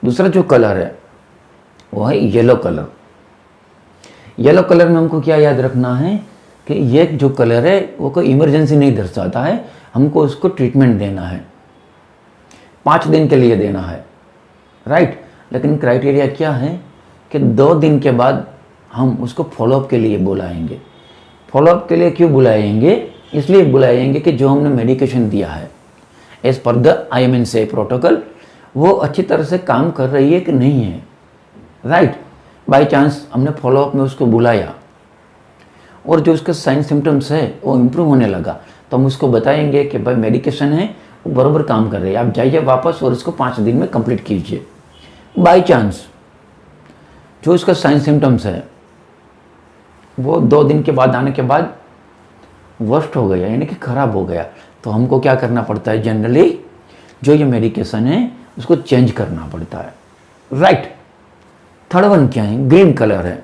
दूसरा जो कलर है वो है येलो कलर। येलो कलर में हमको क्या याद रखना है कि ये जो कलर है वो कोई इमरजेंसी नहीं दर्शाता है, हमको उसको ट्रीटमेंट देना है, 5 दिन के लिए देना है, राइट। लेकिन क्राइटेरिया क्या है कि 2 दिन के बाद हम उसको फॉलोअप के लिए बुलाएंगे। फॉलोअप के लिए क्यों बुलाएंगे? इसलिए बुलाएंगे कि जो हमने मेडिकेशन दिया है as per the IMNCI protocol वो अच्छी तरह से काम कर रही है कि नहीं है, राइट। बाई चांस हमने फॉलोअप में उसको बुलाया और जो उसके साइन सिम्टम्स है वो इम्प्रूव होने लगा तो हम उसको बताएंगे कि भाई मेडिकेशन है वो बराबर काम कर रही है, आप जाइए वापस और इसको 5 दिन में कंप्लीट कीजिए। बाई चांस जो उसका साइन सिम्टम्स है वो 2 दिन के बाद आने के बाद वर्स्ट हो गया, यानी कि ख़राब हो गया, तो हमको क्या करना पड़ता है? जनरली जो ये मेडिकेशन है उसको चेंज करना पड़ता है, राइट। थर्ड वन क्या है? ग्रीन कलर है,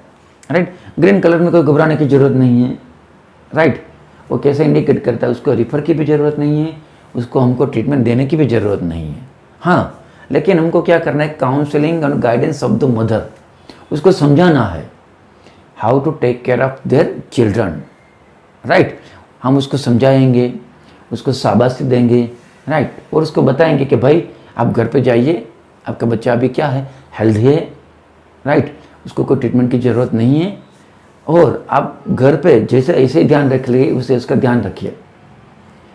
राइट। ग्रीन कलर में कोई घबराने की ज़रूरत नहीं है, राइट। वो कैसे इंडिकेट करता है? उसको रिफ़र की भी ज़रूरत नहीं है, उसको हमको ट्रीटमेंट देने की भी ज़रूरत नहीं है। हाँ, लेकिन हमको क्या करना है? काउंसलिंग और गाइडेंस ऑफ द मदर, उसको समझाना है how to take care of their children, right. हम उसको समझाएंगे, उसको शाबाशी देंगे, राइट, और उसको बताएंगे कि भाई आप घर पे जाइए, आपका बच्चा अभी क्या है? हेल्दी है, राइट, उसको कोई ट्रीटमेंट की ज़रूरत नहीं है, और आप घर पे जैसे ऐसे ही ध्यान रख लिए उसे उसका ध्यान रखिए,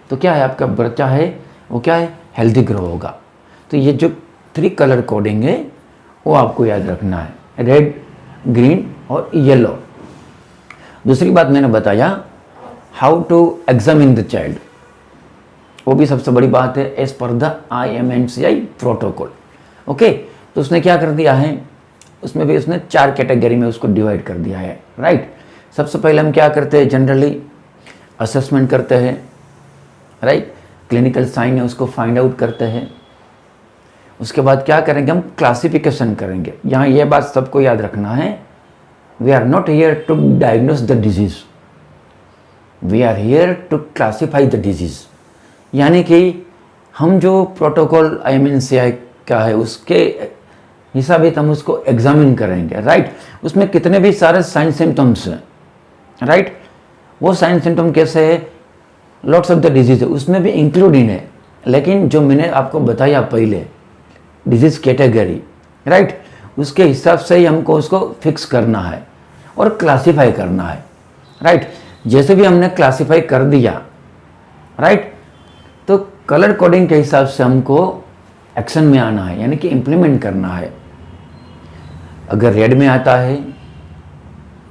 तो क्या है? आपका बच्चा है वो क्या है? हेल्दी ग्रो होगा। तो ये जो 3 कलर कोडिंग है वो आपको याद रखना है, रेड, ग्रीन और येलो। दूसरी बात मैंने बताया how to examine the child, वो भी सबसे बड़ी बात है as per the IMNCI protocol, okay. तो उसने क्या कर दिया है? उसमें भी उसने 4 कैटेगरी में उसको डिवाइड कर दिया है, राइट। सबसे पहले हम क्या करते हैं? जनरली असेसमेंट करते हैं, राइट। क्लिनिकल साइन है उसको फाइंड आउट करते हैं। उसके बाद क्या करेंगे? हम क्लासिफिकेशन करेंगे। यहाँ ये बात सबको याद रखना है, we are not here to diagnose the disease, we are here to classify the disease. यानी कि हम जो प्रोटोकॉल IMNCI का है उसके हिसाब से हम उसको एग्जामिन करेंगे, राइट। उसमें कितने भी सारे साइन सिम्टम्स हैं, राइट, वो साइन सिम्टम कैसे है? लॉट्स ऑफ द डिजीज है उसमें भी इंक्लूडिंग है, लेकिन जो मैंने आपको बताया पहले डिजीज कैटेगरी, राइट, उसके हिसाब से ही हमको उसको फिक्स करना है और क्लासीफाई करना है, राइट। जैसे भी हमने क्लासीफाई कर दिया, राइट, तो कलर कोडिंग के हिसाब से हमको एक्शन में आना है, यानी कि इम्प्लीमेंट करना है। अगर रेड में आता है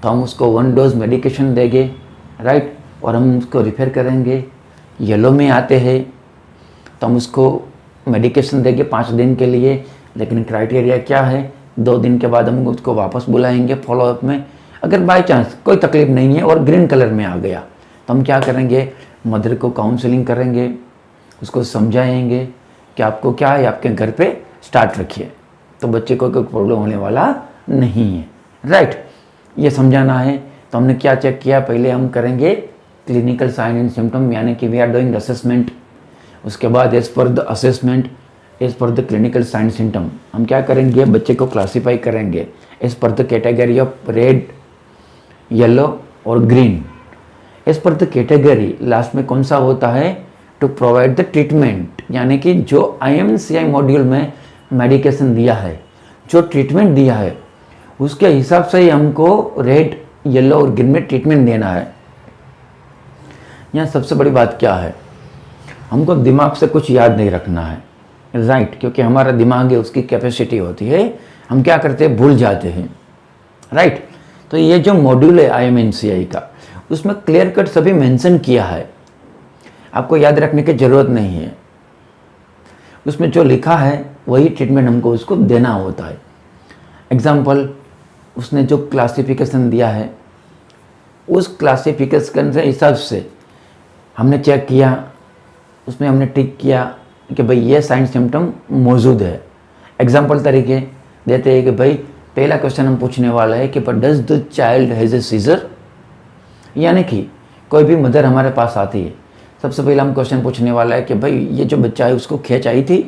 तो हम उसको 1 डोज मेडिकेशन देंगे, राइट, और हम उसको रिफ़र करेंगे। येलो में आते हैं तो हम उसको मेडिकेशन देंगे 5 दिन के लिए, लेकिन क्राइटेरिया क्या है? 2 दिन के बाद हम उसको वापस बुलाएंगे फॉलोअप में। अगर बाय चांस कोई तकलीफ नहीं है और ग्रीन कलर में आ गया तो हम क्या करेंगे? मदर को काउंसलिंग करेंगे, उसको समझाएंगे कि आपको क्या है, आपके घर पे स्टार्ट रखिए तो बच्चे को कोई प्रॉब्लम होने वाला नहीं है, राइट। ये समझाना है। तो हमने क्या चेक किया? पहले हम करेंगे क्लिनिकल साइन एंड सिम्टम, यानी कि वी आर डूइंग असेसमेंट। उसके बाद as per the assessment, as per the clinical sign symptom हम क्या करेंगे? बच्चे को क्लासीफाई करेंगे as per the category of red, yellow और green. As per the category last में कौन सा होता है? टू प्रोवाइड द ट्रीटमेंट, यानी कि जो IMNCI मॉड्यूल में मेडिकेशन दिया है, जो ट्रीटमेंट दिया है, उसके हिसाब से ही हमको रेड, येलो और ग्रीन में ट्रीटमेंट देना है। यहाँ सबसे बड़ी बात क्या है? हमको दिमाग से कुछ याद नहीं रखना है, राइट, क्योंकि हमारा दिमाग है उसकी कैपेसिटी होती है, हम क्या करते हैं? भूल जाते हैं, राइट। तो ये जो मॉड्यूल है IMNCI का, उसमें क्लियर कट सभी मेंशन किया है, आपको याद रखने की ज़रूरत नहीं है। उसमें जो लिखा है वही ट्रीटमेंट हमको उसको देना होता है। एग्जाम्पल, उसने जो क्लासिफिकेशन दिया है उस क्लासिफिकेशन के हिसाब से हमने चेक किया, उसमें हमने टिक किया कि भाई ये साइन सिम्टम मौजूद है। एग्जाम्पल तरीके देते हैं कि भाई पहला क्वेश्चन हम पूछने वाला है कि does the child has a seizure, यानी कि कोई भी मदर हमारे पास आती है, सबसे पहले हम क्वेश्चन पूछने वाला है कि भाई ये जो बच्चा है उसको खींच आई थी,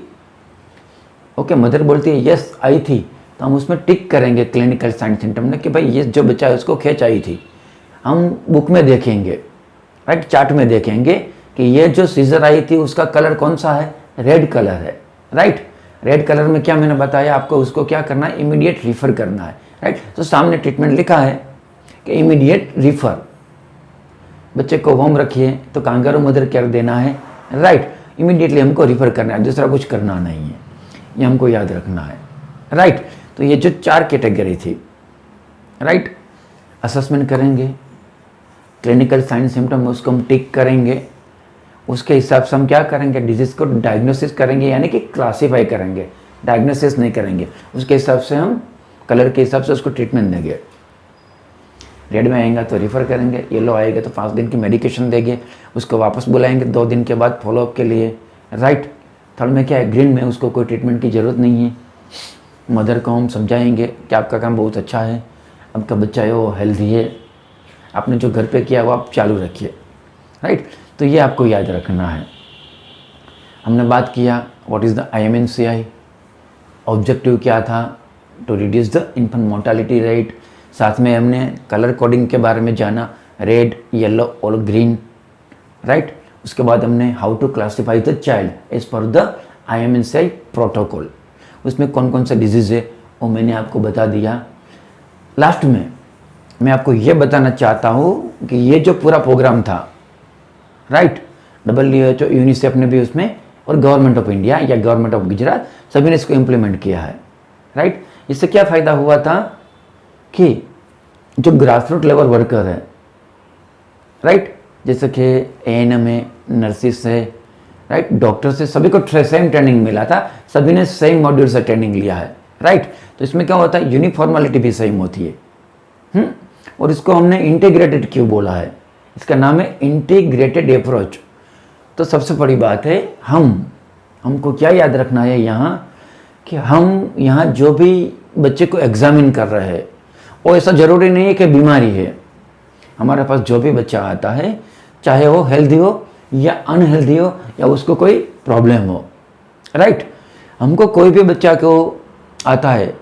ओके, मदर बोलती है यस आई थी, तो हम उसमें टिक करेंगे क्लिनिकल साइन सिम्टम में कि भाई ये जो बच्चा है उसको खींच आई थी। हम बुक में देखेंगे, राइट, चार्ट में देखेंगे कि ये जो सीजर आई थी उसका कलर कौन सा है, रेड कलर है, राइट। रेड कलर में क्या मैंने बताया आपको, उसको क्या करना है, इमीडिएट रिफर करना है, राइट। तो सामने ट्रीटमेंट लिखा है कि इमीडिएट रिफर, बच्चे को होम रखिए तो कांगारू मदर केयर देना है, राइट। इमीडिएटली हमको रिफर करना है, दूसरा कुछ करना नहीं है, ये हमको याद रखना है, राइट। तो ये जो 4 कैटेगरी थी, राइट, असेसमेंट करेंगे, क्लिनिकल साइन सिम्टम उसको हम टिक करेंगे, उसके हिसाब से हम क्या करेंगे, डिजीज़ को डायग्नोसिस करेंगे, यानी कि क्लासीफाई करेंगे, डायग्नोसिस नहीं करेंगे। उसके हिसाब से हम कलर के हिसाब से उसको ट्रीटमेंट देंगे। रेड में आएगा तो रिफ़र करेंगे, येलो आएगा तो 5 दिन की मेडिकेशन देंगे, उसको वापस बुलाएंगे 2 दिन के बाद फॉलोअप के लिए, राइट। थर्ड में क्या है, ग्रीन में उसको कोई ट्रीटमेंट की ज़रूरत नहीं है। मदर को हम समझाएंगे कि आपका काम बहुत अच्छा है, आपका बच्चा है वो हेल्दी है, आपने जो घर पे किया वो आप चालू रखिए, राइट। तो ये आपको याद रखना है। हमने बात किया what is the IMNCI, objective क्या था, to reduce the infant mortality rate. साथ में हमने कलर कोडिंग के बारे में जाना, रेड, येलो और ग्रीन, राइट। उसके बाद हमने how to classify the child as per the IMNCI protocol, उसमें कौन कौन सा डिजीज़ है वो मैंने आपको बता दिया। लास्ट में मैं आपको ये बताना चाहता हूँ कि ये जो पूरा प्रोग्राम था, राइट, WHO, यूनिसेफ ने भी उसमें, और गवर्नमेंट ऑफ इंडिया या गवर्नमेंट ऑफ गुजरात, सभी ने इसको इम्प्लीमेंट किया है, राइट। इससे क्या फ़ायदा हुआ था कि जो ग्रास रूट लेवल वर्कर है, राइट, जैसे कि ANM है, नर्सिस है, राइट, डॉक्टर से, सभी को सेम ट्रेनिंग मिला था, सभी ने सेम मॉड्यूल से ट्रेनिंग लिया है, राइट। तो इसमें क्या होता है, यूनिफॉर्मेलिटी भी सेम होती है। और इसको हमने इंटीग्रेटेड क्यों बोला है, इसका नाम है इंटीग्रेटेड अप्रोच। तो सबसे बड़ी बात है, हमको क्या याद रखना है यहाँ, कि हम यहाँ जो भी बच्चे को एग्जामिन कर रहे हैं वो ऐसा ज़रूरी नहीं है कि बीमारी है। हमारे पास जो भी बच्चा आता है, चाहे वो हेल्दी हो या अनहेल्दी हो या उसको कोई प्रॉब्लम हो, राइट। हमको कोई भी बच्चा को आता है,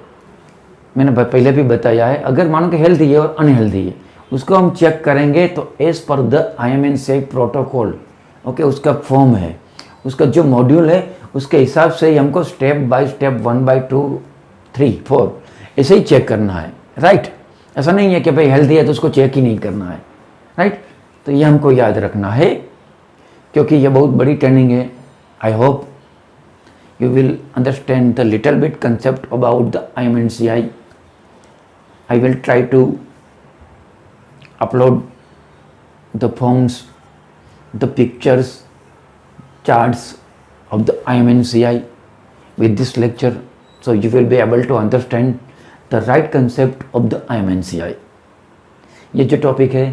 मैंने पहले भी बताया है, अगर मानो कि हेल्दी है और अनहेल्दी है, उसको हम चेक करेंगे तो as per the IMNCI protocol, okay, उसका फॉर्म है, उसका जो मॉड्यूल है उसके हिसाब से ही हमको स्टेप बाय स्टेप 1 by 2 3 4 ऐसे ही चेक करना है, राइट। ऐसा नहीं है कि भाई हेल्दी है तो उसको चेक ही नहीं करना है, राइट। तो ये हमको याद रखना है क्योंकि ये बहुत बड़ी ट्रेनिंग है। I hope you will understand the little bit concept about the IMNCI. I will try to upload the forms, the pictures, charts of the IMNCI with this lecture, so you will be able to understand the right concept of the IMNCI. ये जो topic है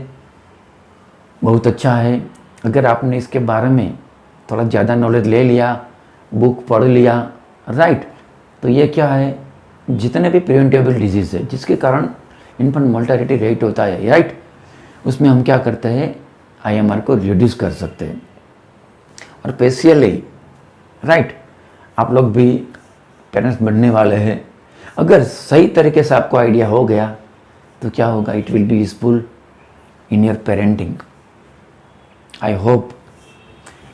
बहुत अच्छा है, अगर आपने इसके बारे में थोड़ा ज़्यादा नॉलेज ले लिया, बुक पढ़ लिया, राइट, तो ये क्या है, जितने भी प्रिवेंटेबल डिजीज़ है जिसके कारण इन्फेंट मोर्टालिटी रेट होता है, राइट, उसमें हम क्या करते हैं, IMR को रिड्यूस कर सकते हैं। और स्पेशली, राइट, आप लोग भी पेरेंट्स बनने वाले हैं, अगर सही तरीके से आपको आइडिया हो गया तो क्या होगा, it will be useful in your parenting. I hope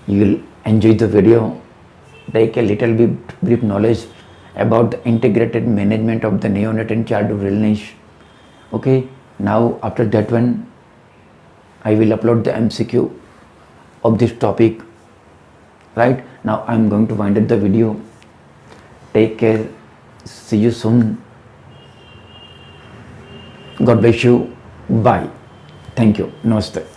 you will enjoy the video, take a little bit brief knowledge about the integrated management of the neonate and childhood illness. Okay, now after that one I will upload the MCQ of this topic, right. Now I am going to wind up the video. Take care, see you soon, God bless you, bye, thank you, namaste.